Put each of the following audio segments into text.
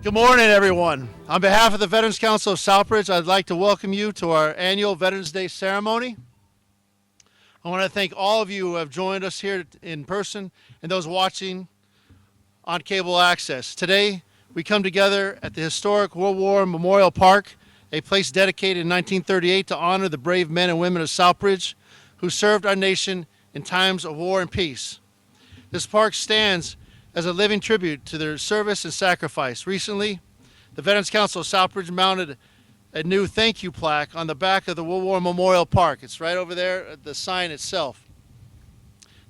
Good morning, everyone. On behalf of the Veterans Council of Southbridge, I'd like to welcome you to our annual Veterans Day ceremony. I want to thank all of you who have joined us here in person and those watching on cable access. Today, we come together at the historic World War Memorial Park, a place dedicated in 1938 to honor the brave men and women of Southbridge who served our nation in times of war and peace. This park stands as a living tribute to their service and sacrifice. Recently, the Veterans Council of Southbridge mounted a new thank you plaque on the back of the World War Memorial Park. It's right over there at the sign itself.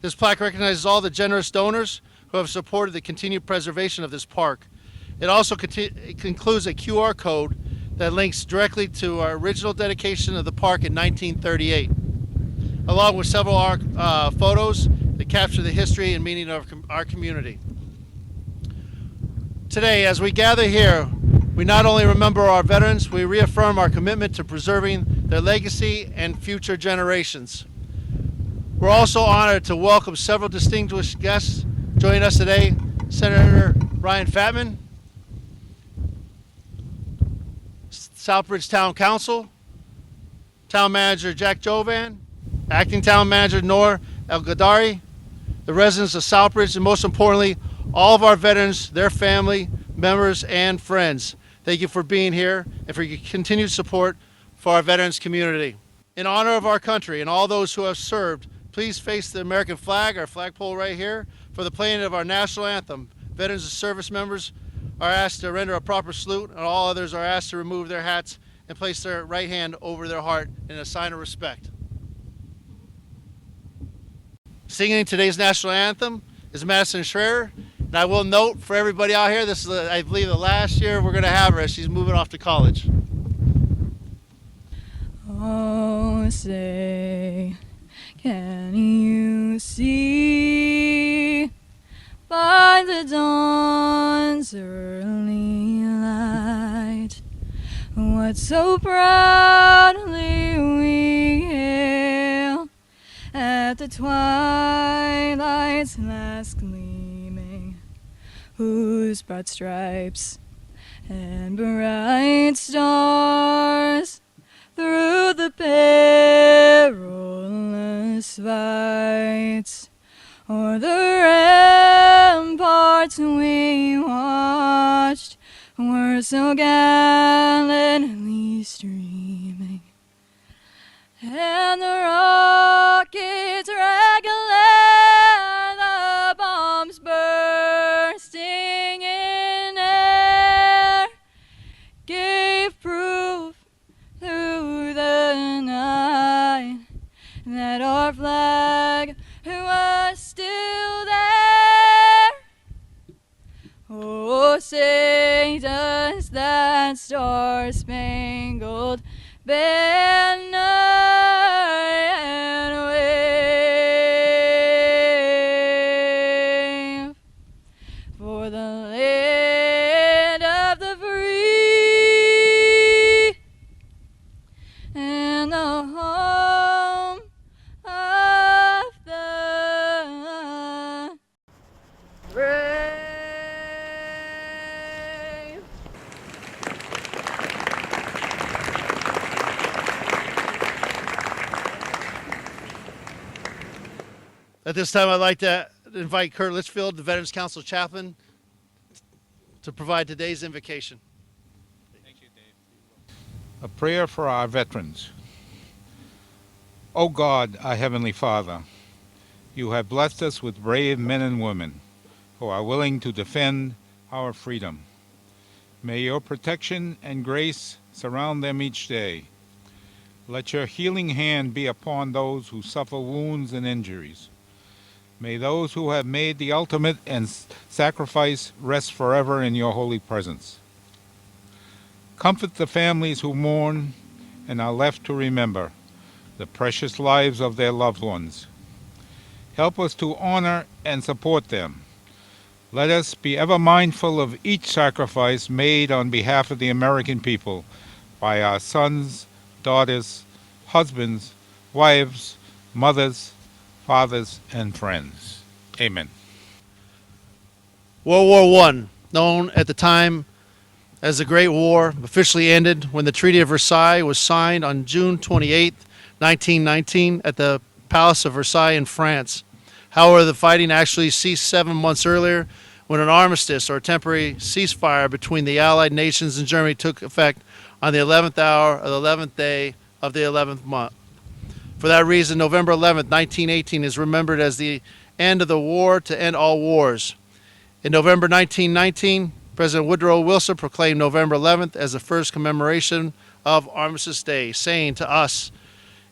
This plaque recognizes all the generous donors who have supported the continued preservation of this park. It also includes a QR code that links directly to our original dedication of the park in 1938, along with several photos that capture the history and meaning of our community. Today, as we gather here, we not only remember our veterans, we reaffirm our commitment to preserving their legacy and future generations. We're also honored to welcome several distinguished guests joining us today. Senator Ryan Fatman, Southbridge Town Council, Town Manager Jack Jovan, Acting Town Manager Noor El-Gadari, the residents of Southbridge, and most importantly, all of our veterans, their family, members, and friends. Thank you for being here and for your continued support for our veterans community. In honor of our country and all those who have served, please face the American flag, our flagpole right here, for the playing of our national anthem. Veterans and service members are asked to render a proper salute, and all others are asked to remove their hats and place their right hand over their heart in a sign of respect. Singing today's national anthem is Madison Schrader. And I will note for everybody out here, this is, I believe, the last year we're going to have her as she's moving off to college. Oh, say, can you see by the dawn's early light what so proudly we hail at the twilight's last gleaming, whose broad stripes and bright stars through the perilous fights o'er the ramparts we watched were so gallantly streaming, and the rockets regular, the bombs bursting in air, gave proof through the night that our flag was still there. Oh, say does that star-spangled banner wave for the land of the free and the home of the brave. At this time, I'd like to invite Kurt Litchfield, the Veterans Council chaplain, to provide today's invocation. Thank you, Dave. A prayer for our veterans. O God, our Heavenly Father, you have blessed us with brave men and women who are willing to defend our freedom. May your protection and grace surround them each day. Let your healing hand be upon those who suffer wounds and injuries. May those who have made the ultimate and sacrifice rest forever in your holy presence. Comfort the families who mourn and are left to remember the precious lives of their loved ones. Help us to honor and support them. Let us be ever mindful of each sacrifice made on behalf of the American people by our sons, daughters, husbands, wives, mothers, fathers, and friends. Amen. World War I, known at the time as the Great War officially ended when the Treaty of Versailles was signed on June 28, 1919, at the Palace of Versailles in France. However, the fighting actually ceased 7 months earlier when an armistice or temporary ceasefire between the Allied nations and Germany took effect on the 11th hour of the 11th day of the 11th month. For that reason, November 11th, 1918 is remembered as the end of the war to end all wars. In November 1919, President Woodrow Wilson proclaimed November 11th as the first commemoration of Armistice Day, saying to us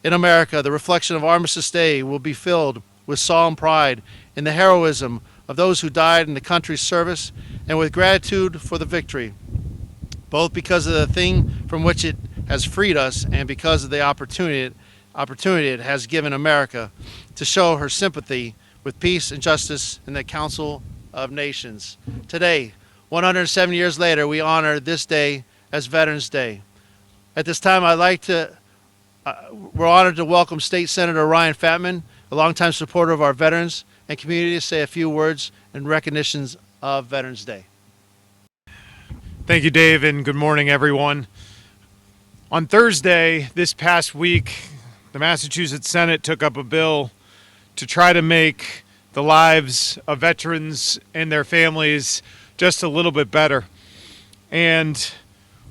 in America, the reflection of Armistice Day will be filled with solemn pride in the heroism of those who died in the country's service and with gratitude for the victory, both because of the thing from which it has freed us and because of the opportunity it has given America to show her sympathy with peace and justice in the Council of Nations. Today, 107 years later, we honor this day as Veterans Day. At this time, we're honored to welcome State Senator Ryan Fatman, a longtime supporter of our veterans and community, to say a few words in recognitions of Veterans Day. Thank you, Dave, and good morning, everyone. On Thursday this past week, the Massachusetts Senate took up a bill to try to make the lives of veterans and their families just a little bit better. And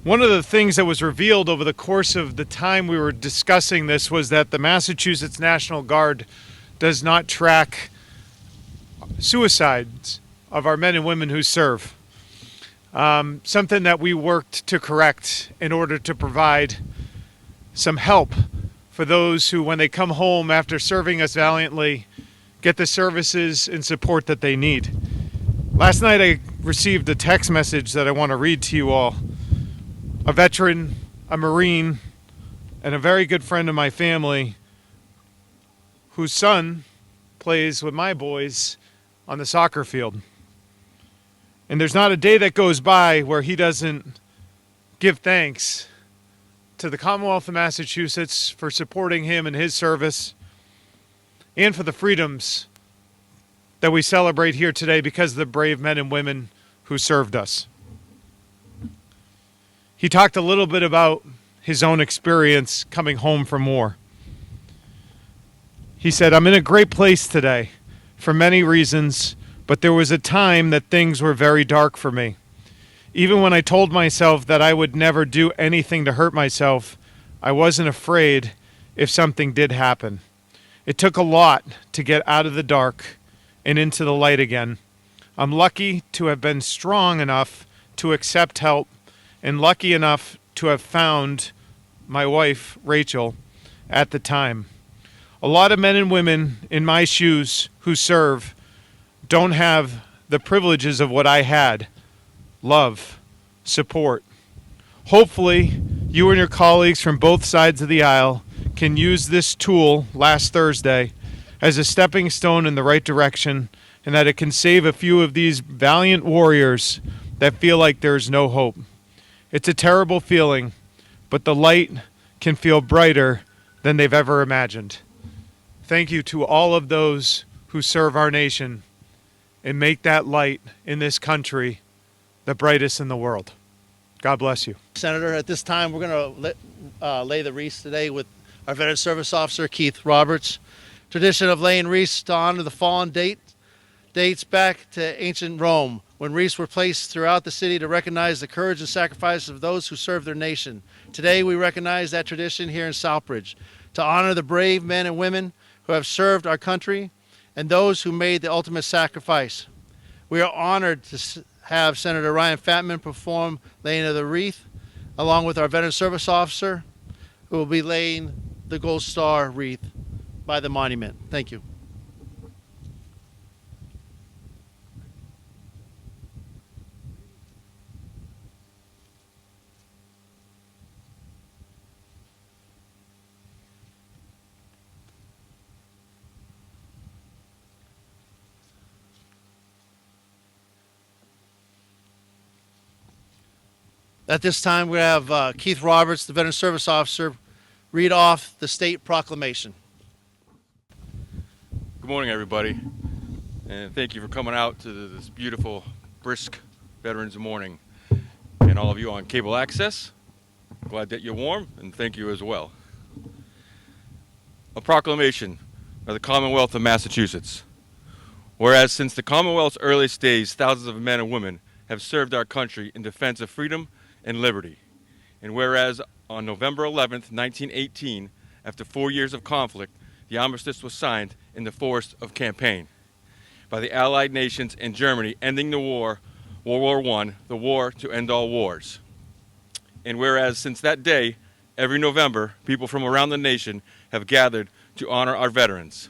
one of the things that was revealed over the course of the time we were discussing this was that the Massachusetts National Guard does not track suicides of our men and women who serve. Something that we worked to correct in order to provide some help for those who, when they come home after serving us valiantly, get the services and support that they need. Last night I received a text message that I want to read to you all. A veteran, a Marine, and a very good friend of my family whose son plays with my boys on the soccer field. And there's not a day that goes by where he doesn't give thanks to the Commonwealth of Massachusetts for supporting him in his service and for the freedoms that we celebrate here today because of the brave men and women who served us. He talked a little bit about his own experience coming home from war. He said, "I'm in a great place today for many reasons, but there was a time that things were very dark for me. Even when I told myself that I would never do anything to hurt myself, I wasn't afraid if something did happen. It took a lot to get out of the dark and into the light again. I'm lucky to have been strong enough to accept help and lucky enough to have found my wife, Rachel, at the time. A lot of men and women in my shoes who serve don't have the privileges of what I had: love, support. Hopefully, you and your colleagues from both sides of the aisle can use this tool last Thursday as a stepping stone in the right direction, and that it can save a few of these valiant warriors that feel like there's no hope. It's a terrible feeling, but the light can feel brighter than they've ever imagined. Thank you to all of those who serve our nation and make that light in this country the brightest in the world. God bless you." Senator, at this time, we're going to lay the wreaths today with our Veteran Service Officer, Keith Roberts. Tradition of laying wreaths to honor the fallen dates back to ancient Rome, when wreaths were placed throughout the city to recognize the courage and sacrifice of those who served their nation. Today, we recognize that tradition here in Southbridge to honor the brave men and women who have served our country and those who made the ultimate sacrifice. We are honored to have Senator Ryan Fatman perform laying of the wreath, along with our Veteran Service Officer, who will be laying the Gold Star wreath by the monument. Thank you. At this time, we have Keith Roberts, the Veteran Service Officer, read off the state proclamation. Good morning, everybody, and thank you for coming out to this beautiful, brisk Veterans Morning. and all of you on cable access. Glad that you're warm, and thank you as well. A proclamation of the Commonwealth of Massachusetts. Whereas since the Commonwealth's earliest days, thousands of men and women have served our country in defense of freedom and liberty. And whereas on November 11th, 1918, after 4 years of conflict, the armistice was signed in the Forest of Campaign by the Allied nations and Germany, ending the war, World War I, the war to end all wars. And whereas since that day, every November, people from around the nation have gathered to honor our veterans.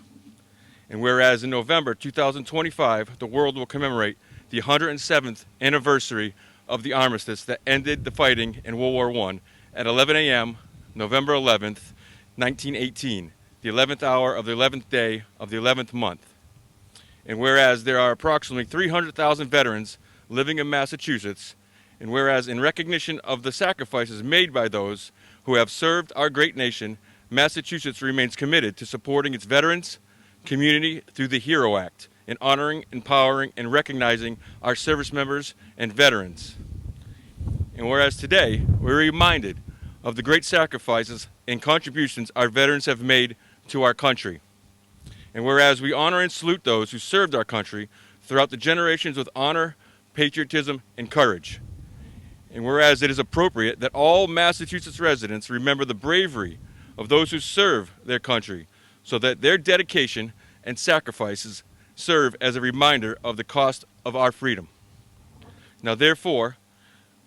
And whereas in November 2025, the world will commemorate the 107th anniversary of the armistice that ended the fighting in World War I at 11 a.m., November 11th, 1918, the 11th hour of the 11th day of the 11th month. And whereas there are approximately 300,000 veterans living in Massachusetts, and whereas in recognition of the sacrifices made by those who have served our great nation, Massachusetts remains committed to supporting its veterans, community through the HERO Act, in honoring, empowering, and recognizing our service members and veterans. And whereas today we're reminded of the great sacrifices and contributions our veterans have made to our country. And whereas we honor and salute those who served our country throughout the generations with honor, patriotism, and courage. And whereas it is appropriate that all Massachusetts residents remember the bravery of those who serve their country, so that their dedication and sacrifices serve as a reminder of the cost of our freedom. Now therefore,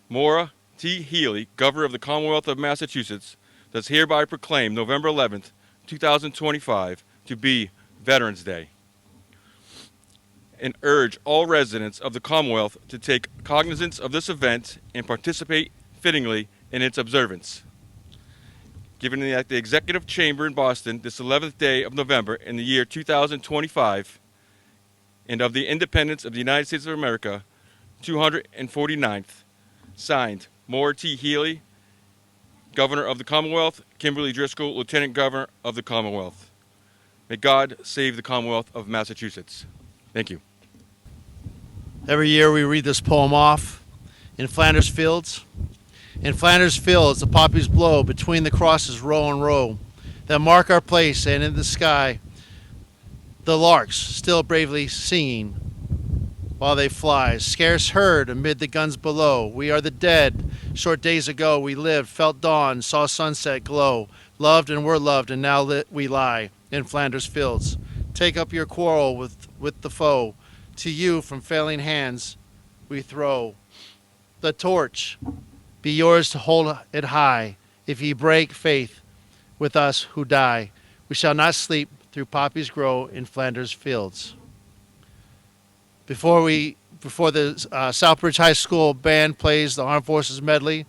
Maura T. Healey, Governor of the Commonwealth of Massachusetts, does hereby proclaim November 11th, 2025 to be Veterans Day, and urge all residents of the Commonwealth to take cognizance of this event and participate fittingly in its observance. Given that the Executive Chamber in Boston, this 11th day of November in the year 2025, and of the independence of the United States of America, 249th, signed, Maura T. Healey, Governor of the Commonwealth, Kimberly Driscoll, Lieutenant Governor of the Commonwealth. May God save the Commonwealth of Massachusetts. Thank you. Every year we read this poem off in Flanders Fields. In Flanders Fields, the poppies blow between the crosses row and row that mark our place, and in the sky, the larks still bravely singing while they fly, scarce heard amid the guns below. We are the dead. Short days ago we lived, felt dawn, saw sunset glow, loved and were loved, and now we lie in Flanders Fields. Take up your quarrel with the foe. To you from failing hands we throw the torch. Be yours to hold it high. If ye break faith with us who die, we shall not sleep through poppies grow in Flanders Fields. Before the Southbridge High School band plays the Armed Forces medley,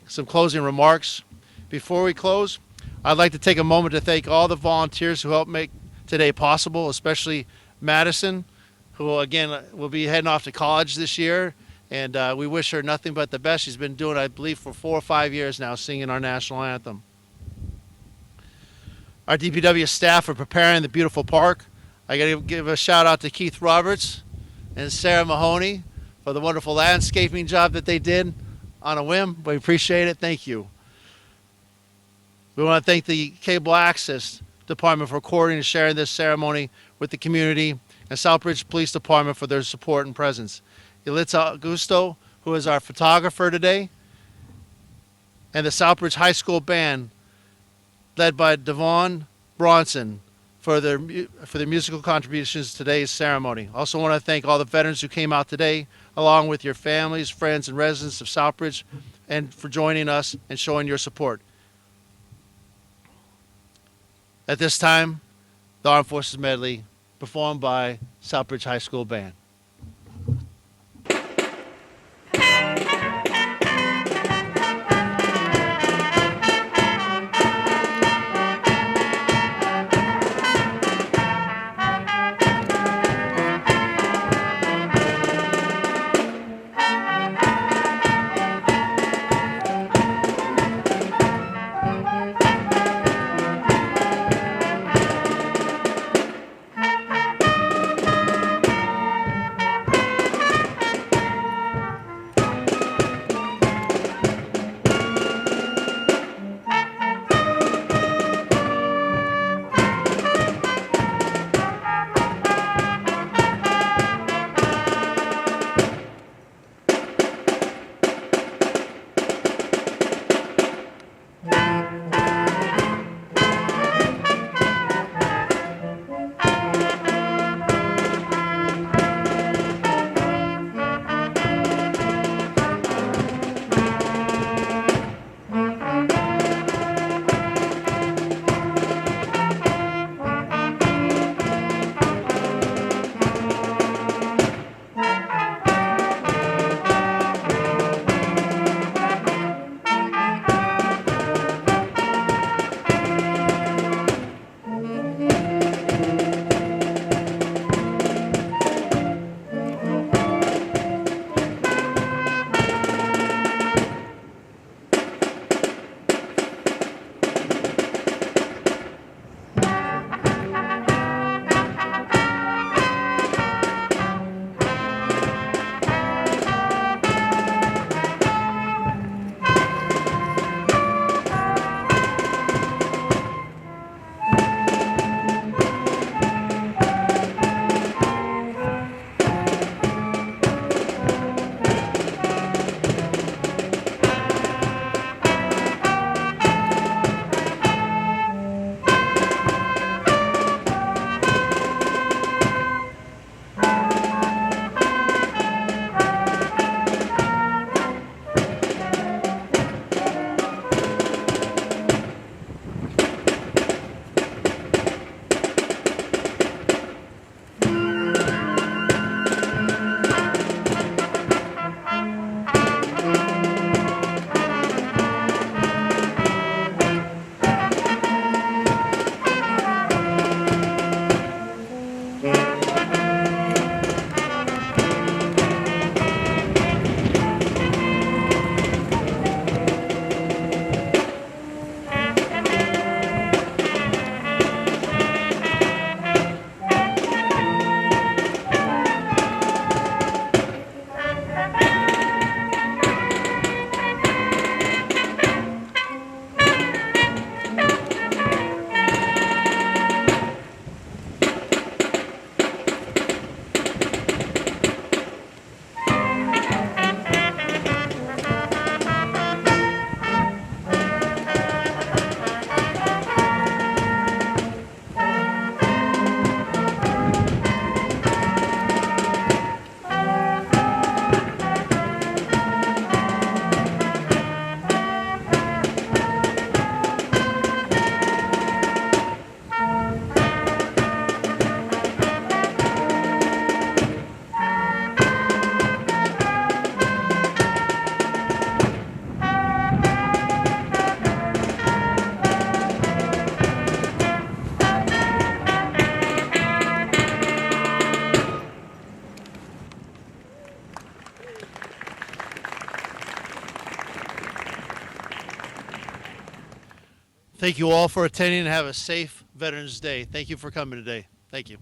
some closing remarks. Before we close, I'd like to take a moment to thank all the volunteers who helped make today possible, especially Madison, who again will be heading off to college this year. And we wish her nothing but the best. She's been doing, I believe, for 4 or 5 years now, singing our national anthem. Our DPW staff are preparing the beautiful park. I got to give a shout out to Keith Roberts and Sarah Mahoney for the wonderful landscaping job that they did on a whim. We appreciate it. Thank you. We want to thank the Cable Access Department for recording and sharing this ceremony with the community, and Southbridge Police Department for their support and presence. Yalitza Augusto, who is our photographer today, and the Southbridge High School Band, led by Devon Bronson, for their musical contributions to today's ceremony. Also want to thank all the veterans who came out today, along with your families, friends, and residents of Southbridge, and for joining us and showing your support. At this time, the Armed Forces Medley, performed by Southbridge High School Band. Thank you all for attending and have a safe Veterans Day. Thank you for coming today. Thank you.